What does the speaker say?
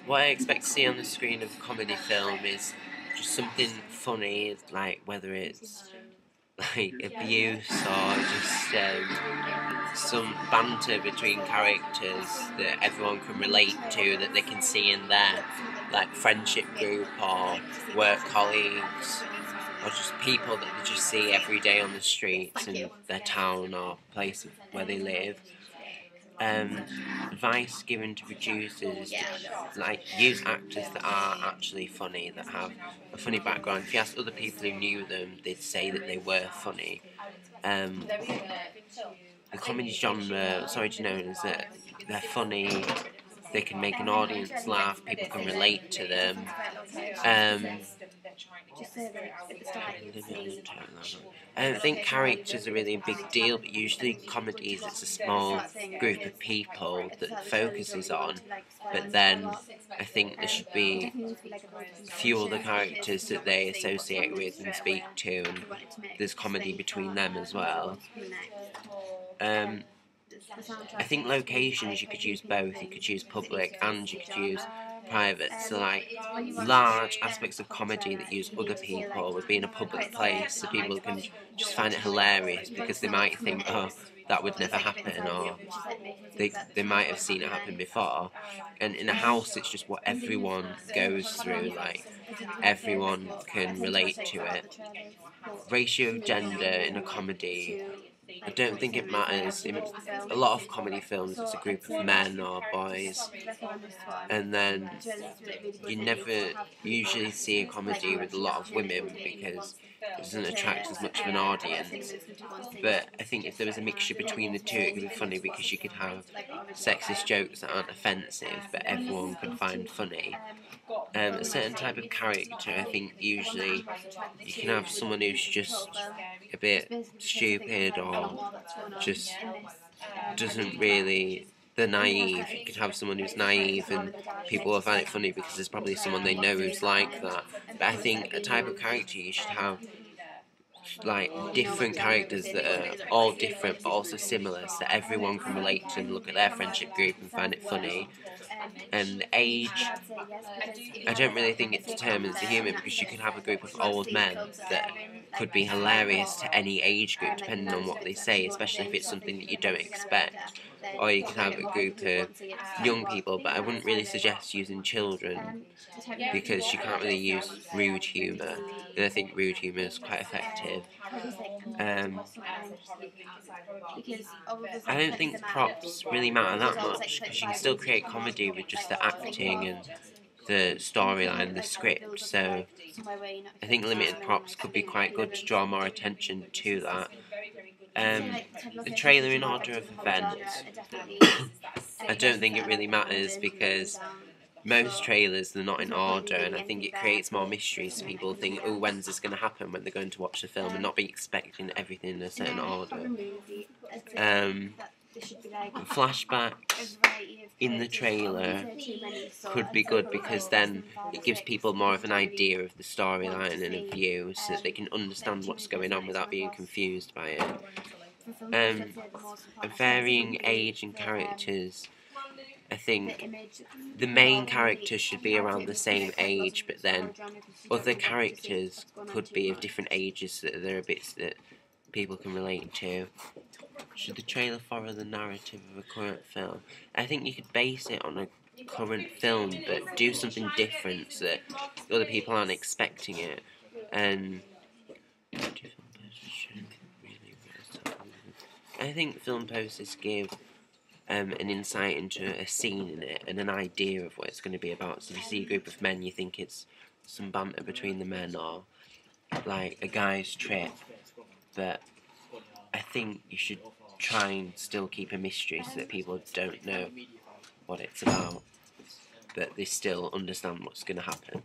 what I expect to see on the screen of a comedy film is just something funny, like whether it's like abuse or just some banter between characters that everyone can relate to, that they can see in their like friendship group or work colleagues, or just people that they just see every day on the streets in their town or place where they live. Advice given to producers is to like use actors that are actually funny, that have a funny background. If you ask other people who knew them, they'd say that they were funny. The comedy genre, sorry to know, is that they're funny, they can make an audience laugh, people can relate to them. I don't think characters are really a big deal, but usually comedies it's a small group of people that focuses on, but then I think there should be a few other characters that they associate with and speak to, and there's comedy between them as well. I think locations, you could use both. You could use public and you could use private. So like large aspects of comedy that use other people would be in a public place, so people can just find it hilarious because they might think, oh, that would never happen, or they might have seen it happen before. And in a house, it's just what everyone goes through, like everyone can relate to it. Ratio of gender in a comedy, I don't think it matters. In a lot of comedy films, it's a group of men or boys, and then you never usually see a comedy with a lot of women because it doesn't attract as much of an audience. But I think if there was a mixture between the two, it could be funny because you could have sexist jokes that aren't offensive, but everyone could find funny. A certain type of character, I think usually you can have someone who's just a bit stupid or just doesn't really, they're naive. You could have someone who's naive and people will find it funny because there's probably someone they know who's like that. But I think a type of character you should have like different characters that are all different but also similar, so everyone can relate to and look at their friendship group and find it funny. And age, I don't really think it determines the humour, because you could have a group of old men that could be hilarious to any age group depending on what they say, especially if it's something that you don't expect. Or you could have a group of young people, but I wouldn't really suggest using children because you can't really use rude humour, and I think rude humour is quite effective. I don't think props really matter that much because you can still create comedy with just the acting and the storyline, the script. So I think limited props could be quite good to draw more attention to that. The trailer in order of events, I don't think it really matters because most trailers they're not in order, and I think it creates more mystery, so people think, oh, when's this going to happen when they're going to watch the film, and not be expecting everything in a certain order. Flashbacks in the trailer could be good because then it gives people more of an idea of the storyline and a view, so that they can understand what's going on without being confused by it. A varying age and characters, I think the main character should be around the same age, but then other characters could be of different ages, so that there are bits that people can relate to. Should the trailer follow the narrative of a current film? I think you could base it on a current film, but do something different so that other people aren't expecting it. And I think film posters give an insight into a scene in it and an idea of what it's going to be about. So if you see a group of men, you think it's some banter between the men or like a guy's trip. But I think you should try and still keep a mystery so that people don't know what it's about, but they still understand what's going to happen.